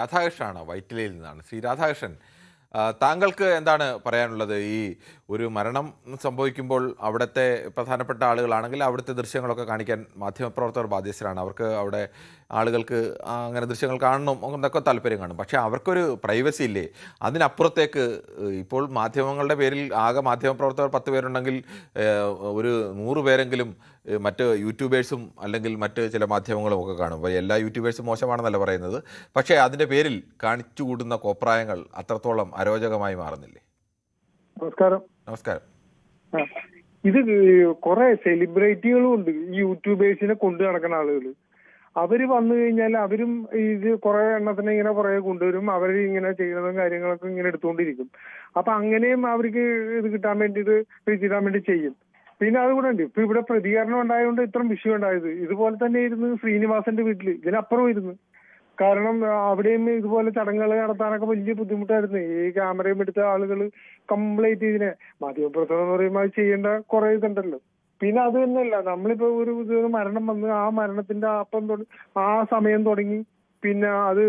രാധാകൃഷ്ണനാണ് വൈറ്റിലയിൽ നിന്നാണ്. ശ്രീ രാധാകൃഷ്ണൻ, താങ്കൾക്ക് എന്താണ് പറയാനുള്ളത്? ഈ ഒരു മരണം സംഭവിക്കുമ്പോൾ അവിടുത്തെ പ്രധാനപ്പെട്ട ആളുകളാണെങ്കിൽ അവിടുത്തെ ദൃശ്യങ്ങളൊക്കെ കാണിക്കാൻ മാധ്യമപ്രവർത്തകർ ബാധ്യസ്ഥരാണ്. അവർക്ക് അവിടെ ആളുകൾക്ക് അങ്ങനെ ദൃശ്യങ്ങൾ കാണണം എന്നൊക്കെ താല്പര്യം കാണും. പക്ഷേ അവർക്കൊരു പ്രൈവസി ഇല്ലേ? അതിനപ്പുറത്തേക്ക് ഇപ്പോൾ മാധ്യമങ്ങളുടെ പേരിൽ ആകെ മാധ്യമപ്രവർത്തകർ 10 പേരുണ്ടെങ്കിൽ ഒരു 100 പേരെങ്കിലും മറ്റ് യൂട്യൂബേഴ്സും അല്ലെങ്കിൽ മറ്റ് ചില മാധ്യമങ്ങളും ഒക്കെ കാണും. അപ്പോൾ എല്ലാ യൂട്യൂബേഴ്സും മോശമാണെന്നല്ല പറയുന്നത്. പക്ഷേ അതിൻ്റെ പേരിൽ കാണിച്ചുകൂടുന്ന കോപ്രായങ്ങൾ അത്രത്തോളം അരോചകമായി മാറുന്നില്ലേ? നമസ്കാരം. നമസ്കാരം. ഇത് കുറെ സെലിബ്രിറ്റികളും ഉണ്ട്, ഈ യൂട്യൂബേഴ്സിനെ കൊണ്ടു നടക്കുന്ന ആളുകൾ. അവര് വന്നു കഴിഞ്ഞാൽ അവരും ഇത് കുറെ എണ്ണത്തിനെ ഇങ്ങനെ പുറകെ കൊണ്ടുവരും. അവർ ഇങ്ങനെ ചെയ്യുന്നതും കാര്യങ്ങളൊക്കെ ഇങ്ങനെ എടുത്തുകൊണ്ടിരിക്കും. അപ്പൊ അങ്ങനെയും അവർക്ക് ഇത് കിട്ടാൻ വേണ്ടിയിട്ട് കിട്ടാൻ വേണ്ടി ചെയ്യും. പിന്നെ അതുകൂടെ ഉണ്ട്, ഇപ്പൊ ഇവിടെ പ്രതികരണം ഉണ്ടായതുകൊണ്ട് ഇത്രയും വിഷയം ഉണ്ടായത്. ഇതുപോലെ തന്നെ ഇരുന്ന് ശ്രീനിവാസന്റെ വീട്ടില് ഇതിനപ്പുറം ഇരുന്ന്. കാരണം അവിടെയും ഇതുപോലെ ചടങ്ങുകൾ നടത്താനൊക്കെ വലിയ ബുദ്ധിമുട്ടായിരുന്നു. ഈ ക്യാമറയും എടുത്ത ആളുകൾ കംപ്ലീറ്റ് ഇതിനെ മാധ്യമപ്രവർത്തനം എന്ന് പറയുമ്പോൾ അത് ചെയ്യേണ്ട കുറെ ഇതുണ്ടല്ലോ. പിന്നെ അത് തന്നെയല്ല, നമ്മളിപ്പോ ഒരു മരണം വന്ന് ആ മരണത്തിന്റെ ആ സമയം തുടങ്ങി പിന്നെ അത്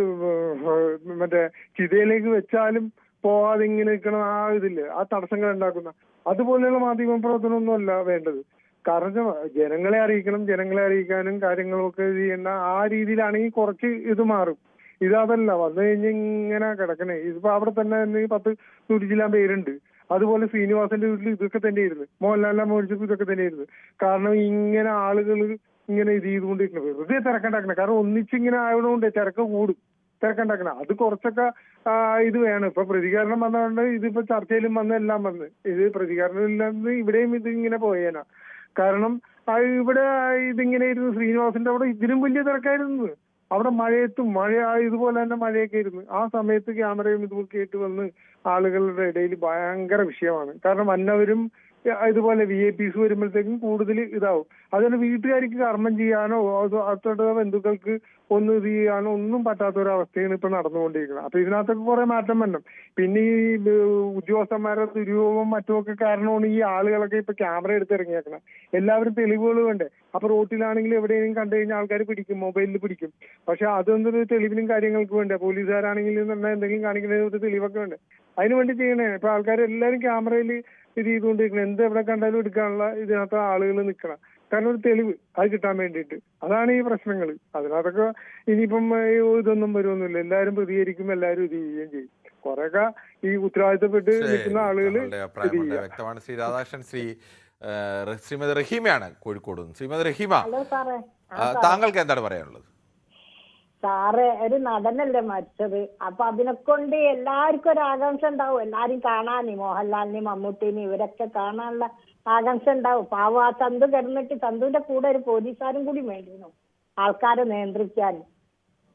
മറ്റേ ചിതയിലേക്ക് വെച്ചാലും പോവാതെ ഇങ്ങനെ നിൽക്കണം, ആ ഇതില്ലേ, ആ തടസ്സങ്ങൾ ഉണ്ടാക്കുന്ന അതുപോലെയുള്ള മാധ്യമ പ്രവർത്തനമൊന്നും അല്ല വേണ്ടത്. കാരണം ജനങ്ങളെ അറിയിക്കണം, ജനങ്ങളെ അറിയിക്കാനും കാര്യങ്ങളൊക്കെ ചെയ്യേണ്ട ആ രീതിയിലാണെങ്കിൽ കുറച്ച് ഇത് മാറും. ഇതല്ല വന്നു കഴിഞ്ഞ് ഇങ്ങനെ കിടക്കണേ. ഇതിപ്പോ അവിടെ തന്നെ 10-100 ചില്ലാൻ പേരുണ്ട്. അതുപോലെ ശ്രീനിവാസന്റെ വീട്ടിൽ ഇതൊക്കെ തന്നെയായിരുന്നു, മോഹൻലാലിനെ മോഹിച്ചപ്പോൾ ഇതൊക്കെ തന്നെയായിരുന്നു. കാരണം ഇങ്ങനെ ആളുകൾ ഇങ്ങനെ ഇത് ചെയ്തുകൊണ്ടിരിക്കുന്നത് വെറുതെ തിരക്കുണ്ടാക്കണം. കാരണം ഒന്നിച്ചിങ്ങനെ ആയതുകൊണ്ട് തിരക്ക് കൂടും, തിരക്കുണ്ടാക്കണം. അത് കുറച്ചൊക്കെ ഇത് വേണം. ഇപ്പൊ പ്രതികരണം വന്നതുകൊണ്ട് ഇതിപ്പോ ചർച്ചയിലും വന്ന് എല്ലാം വന്ന് ഇത് പ്രതികരണം ഇല്ലെന്ന് ഇവിടെയും ഇത് ഇങ്ങനെ പോയേനാ. കാരണം ഇവിടെ ഇതിങ്ങനെ ഇരുന്ന് ശ്രീനിവാസന്റെ അവിടെ ഇതിലും വലിയ തിരക്കായിരുന്നു. അവിടെ മഴയത്തും ഇതുപോലെ തന്നെ മഴയൊക്കെ ഇരുന്ന് ആ സമയത്ത് ക്യാമറയും ഇതുമൊക്കെ ആയിട്ട് വന്ന് ആളുകളുടെ ഇടയിൽ ഭയങ്കര വിഷയമാണ്. കാരണം വന്നവരും ഇതുപോലെ VIPs വരുമ്പോഴത്തേക്കും കൂടുതൽ ഇതാവും. അതുകൊണ്ട് വീട്ടുകാർക്ക് കർമ്മം ചെയ്യാനോ അതോടെ ബന്ധുക്കൾക്ക് ഒന്നും ഇത് ചെയ്യാനോ ഒന്നും പറ്റാത്തൊരവസ്ഥയാണ് ഇപ്പൊ നടന്നുകൊണ്ടിരിക്കുന്നത്. അപ്പൊ ഇതിനകത്തൊക്കെ കുറെ മാറ്റം വരണം. പിന്നെ ഈ ഉദ്യോഗസ്ഥന്മാരുടെ ദുര്യോഗവും മറ്റുമൊക്കെ കാരണമാണ് ഈ ആളുകളൊക്കെ ഇപ്പൊ ക്യാമറ എടുത്തിറങ്ങിയേക്കണം. എല്ലാവരും തെളിവുകൾ വേണ്ടേ? അപ്പൊ റോട്ടിലാണെങ്കിൽ എവിടെയെങ്കിലും കണ്ടു കഴിഞ്ഞാൽ ആൾക്കാർ പിടിക്കും, മൊബൈലിൽ പിടിക്കും. പക്ഷെ അതൊന്നൊരു തെളിവിനും കാര്യങ്ങൾക്ക് വേണ്ടേ? പോലീസുകാരാണെങ്കിൽ എന്തെങ്കിലും കാണിക്കുന്നതിന് ഒരു തെളിവൊക്കെ വേണ്ടേ? അതിനു വേണ്ടി ചെയ്യണേ. ഇപ്പൊ ആൾക്കാർ എല്ലാവരും ക്യാമറയിൽ ഇത് ചെയ്തുകൊണ്ടിരിക്കണം. എന്ത് എവിടെ കണ്ടാലും എടുക്കാനുള്ള ഇതിനകത്ത് ആളുകൾ നിൽക്കണം. കാരണം ഒരു തെളിവ് അത് കിട്ടാൻ വേണ്ടിയിട്ട്. അതാണ് ഈ പ്രശ്നങ്ങൾ. അതിനകത്തൊക്കെ ഇനിയിപ്പം ഇതൊന്നും വരുമൊന്നുമില്ല. എല്ലാവരും പ്രതികരിക്കും, എല്ലാവരും ഇത് ചെയ്യുകയും ചെയ്യും. കുറെയൊക്കെ ഈ ഉത്തരവാദിത്തപ്പെട്ട് നിൽക്കുന്ന ആളുകൾ വ്യക്തമാണ്. ശ്രീ രാധാകൃഷ്ണൻ, ശ്രീമതി റഹീമയാണ് കോഴിക്കോട്. ശ്രീമതി റഹീമ, താങ്കൾക്ക് എന്താണ് പറയാനുള്ളത്? സാറ് ഒരു നടനല്ലേ മരിച്ചത്. അപ്പൊ അതിനെ കൊണ്ട് എല്ലാവർക്കും ഒരു ആകാംക്ഷ ഉണ്ടാവും, എല്ലാരും കാണാന്, മോഹൻലാലിനെയും മമ്മൂട്ടിനെയും ഇവരൊക്കെ കാണാനുള്ള ആകാംക്ഷ ഉണ്ടാവും. പാവ ആ ചന്തു കിടന്നിട്ട് ചന്തുവിന്റെ കൂടെ ഒരു പോലീസുകാരും കൂടി വേണ്ടിയിരുന്നു ആൾക്കാരെ നിയന്ത്രിക്കാൻ.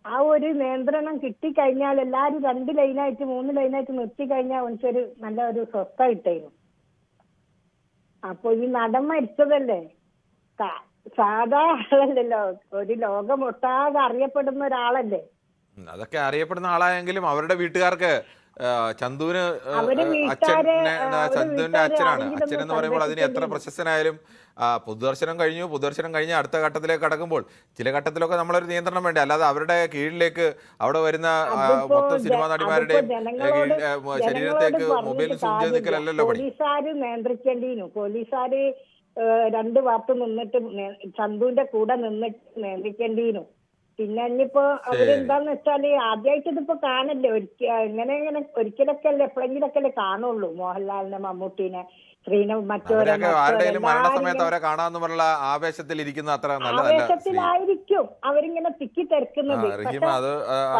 ആ ഒരു നിയന്ത്രണം കിട്ടിക്കഴിഞ്ഞാൽ എല്ലാരും 2 ലൈനായിട്ട് 3 ലൈനായിട്ട് നിർത്തി കഴിഞ്ഞാൽ എനിക്കൊരു നല്ല ഒരു സ്വസ്ഥ കിട്ടായിരുന്നു. അപ്പൊ ഈ നടൻ മരിച്ചതല്ലേ, സാധാ ആളല്ലല്ലോ, ഒരു ലോകമൊട്ടാകെ അറിയപ്പെടുന്ന ഒരാളല്ലേ. അതൊക്കെ അറിയപ്പെടുന്ന ആളായെങ്കിലും അവരുടെ വീട്ടുകാർക്ക് ചന്തുവിന് ചന്തുവിന്റെ അച്ഛനാണ്. അച്ഛൻ എന്ന് പറയുമ്പോൾ അതിന് എത്ര പ്രശസ്തനായാലും പൊതുദർശനം കഴിഞ്ഞ് അടുത്ത ഘട്ടത്തിലേക്ക് കടക്കുമ്പോൾ ചില ഘട്ടത്തിലൊക്കെ നമ്മളൊരു നിയന്ത്രണം വേണ്ടേ? അല്ലാതെ അവരുടെ കീഴിലേക്ക് അവിടെ വരുന്ന മൊത്തം സിനിമാ നടിമാരുടെയും ശരീരത്തേക്ക് മൊബൈലിൽ സൂം ചെയ്ത് നിൽക്കലല്ലോ പണി. പോലീസുകാര് നിയന്ത്രിക്കേണ്ടിയിരുന്നു. പോലീസുകാര് 2 ഭാഗത്ത് നിന്നിട്ട് ചന്തുവിന്റെ കൂടെ നിന്നിട്ട് നിയന്ത്രിക്കേണ്ടിയിരുന്നു. പിന്നെ ഇനിയിപ്പോ അവരെന്താന്ന് വെച്ചാല് ആദ്യമായിട്ട് ഇതിപ്പോ കാണല്ലേ, ഇങ്ങനെ ഒരിക്കലൊക്കെ അല്ലേ എപ്പോഴെങ്കിലൊക്കെ അല്ലേ കാണുള്ളൂ മോഹൻലാലിനെ, മമ്മൂട്ടിനെ, ആവേശത്തിലായിരിക്കും അവരിങ്ങനെ തിക്കി തിരക്കുന്നത്. അത്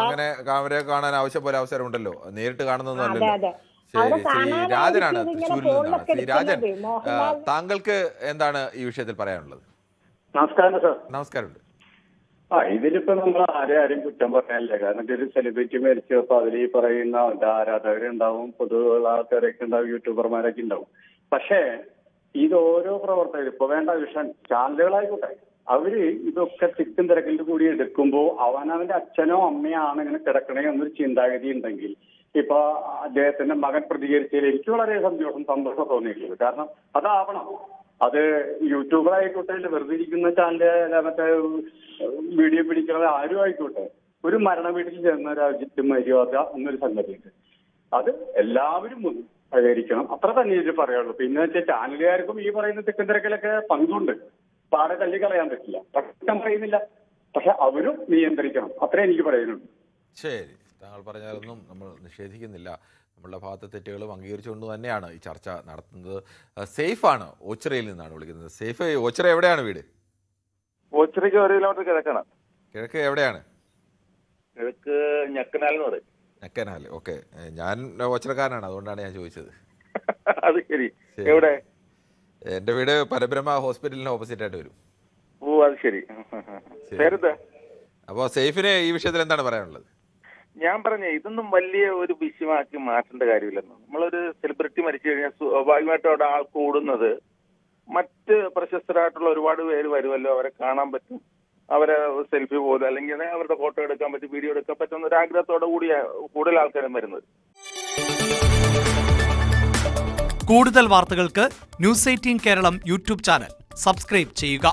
അങ്ങനെ കാമറയെ കാണാൻ ആവശ്യം പോലെ അവസരമുണ്ടല്ലോ, നേരിട്ട് കാണുന്നൊന്നും. രാജനാണ് തൃശ്ശൂരിൽ നിന്നാണ്. ശ്രീ രാജൻ, താങ്കൾക്ക് എന്താണ് ഈ വിഷയത്തിൽ പറയാനുള്ളത്? നമസ്കാരം സർ. നമസ്കാരം. ഇതിലിപ്പോ നമ്മൾ ആരെയും കുറ്റം പറയാനില്ല. കാരണം ഇതൊരു സെലിബ്രിറ്റി മരിച്ചപ്പോ അതിൽ ഈ പറയുന്ന ആരാധകരുണ്ടാവും, പൊതുവുള്ള ആൾക്കാരൊക്കെ ഉണ്ടാവും, യൂട്യൂബർമാരൊക്കെ ഉണ്ടാവും. പക്ഷേ ഇത് ഓരോ പ്രവർത്തകരും ഇപ്പൊ വേണ്ട വിഷയം ചാനലുകളായിക്കോട്ടെ, അവര് ഇതൊക്കെ തിക്കും തിരക്കിൽ കൂടി എടുക്കുമ്പോൾ അവനവന്റെ അച്ഛനോ അമ്മയോ ആണ് ഇങ്ങനെ കിടക്കണേ എന്നൊരു ചിന്താഗതി ഉണ്ടെങ്കിൽ ഇപ്പൊ അദ്ദേഹത്തിന്റെ മകൻ പ്രതികരിച്ചതിൽ എനിക്ക് വളരെ സന്തോഷം തോന്നിയിട്ടുള്ളത്. കാരണം അതാവണം. അത് യൂട്യൂബറായിക്കോട്ടെ, വെറുതെ ഇരിക്കുന്ന ചാനല് മറ്റേ വീഡിയോ പിടിക്കുന്നത് ആരും ആയിക്കോട്ടെ, ഒരു മരണ വീട്ടിൽ ചെന്ന രാജ്യത്ത് മര്യാദ എന്നൊരു സംഗതിയുണ്ട്. അത് എല്ലാവരും സഹകരിക്കണം, അത്ര തന്നെ ഇതിൽ പറയുള്ളൂ. പിന്നെ വെച്ചാൽ ചാനലുകാർക്കും ഈ പറയുന്ന തെക്കും തിരക്കിലൊക്കെ പങ്കുണ്ട്. പാടെ തല്ലി കളയാൻ പറ്റില്ല, പക്ഷെ പറയുന്നില്ല. പക്ഷെ അവരും നിയന്ത്രിക്കണം, അത്രേ എനിക്ക് പറയുന്നുള്ളൂ. ശരി, താങ്കൾ പറഞ്ഞതൊന്നും നമ്മൾ നിഷേധിക്കുന്നില്ല. നമ്മളുടെ ഭാഗത്തെ തെറ്റുകളും അംഗീകരിച്ചുകൊണ്ട് തന്നെയാണ് ഈ ചർച്ച നടത്തുന്നത്. സേഫാണ്, ഓച്ചിറയിൽ നിന്നാണ് വിളിക്കുന്നത്. സേഫ്, ഓച്ചിറ എവിടെയാണ് വീട്? ഓച്ചിറയ്ക്ക് 1 കിലോമീറ്റർ കിഴക്കാണ്. കിഴക്ക് എവിടെയാണ്? കിഴക്ക് ഞക്കനാൽ എന്ന് പറയും. ഞക്കനാൽ. ഓക്കെ, ഞാൻ ഓച്ചിറക്കാരനാണ്, അതുകൊണ്ടാണ് ഞാൻ ചോദിച്ചത്. അത് ശരി. എവിടെ? എൻ്റെ വീട് പരബ്രഹ്മ ഹോസ്പിറ്റലിന് ഓപ്പോസിറ്റ് ആയിട്ട് വരും. ഓ, അത് ശരി. പേരെന്താ? അപ്പോൾ സേഫിന് ഈ വിഷയത്തിൽ എന്താണ് പറയാനുള്ളത്? ഞാൻ പറഞ്ഞേ, ഇതൊന്നും വലിയ ഒരു വിഷയമാക്കി മാറ്റേണ്ട കാര്യമില്ലെന്ന്. നമ്മളൊരു സെലിബ്രിറ്റി മരിച്ചു കഴിഞ്ഞാൽ സ്വാഭാവികമായിട്ടും അവിടെ ആൾ കൂടുന്നത് മറ്റ് പ്രശസ്തരായിട്ടുള്ള ഒരുപാട് പേര് വരുമല്ലോ, അവരെ കാണാൻ പറ്റും, അവരെ സെൽഫി പോലും അല്ലെങ്കിൽ അവരുടെ ഫോട്ടോ എടുക്കാൻ പറ്റും, വീഡിയോ എടുക്കാൻ പറ്റുന്ന ഒരു ആഗ്രഹത്തോടെ കൂടിയ കൂടുതൽ ആൾക്കാരും വരുന്നത്. കൂടുതൽ വാർത്തകൾക്ക് News 18 Keralam YouTube channel subscribe ചെയ്യുക.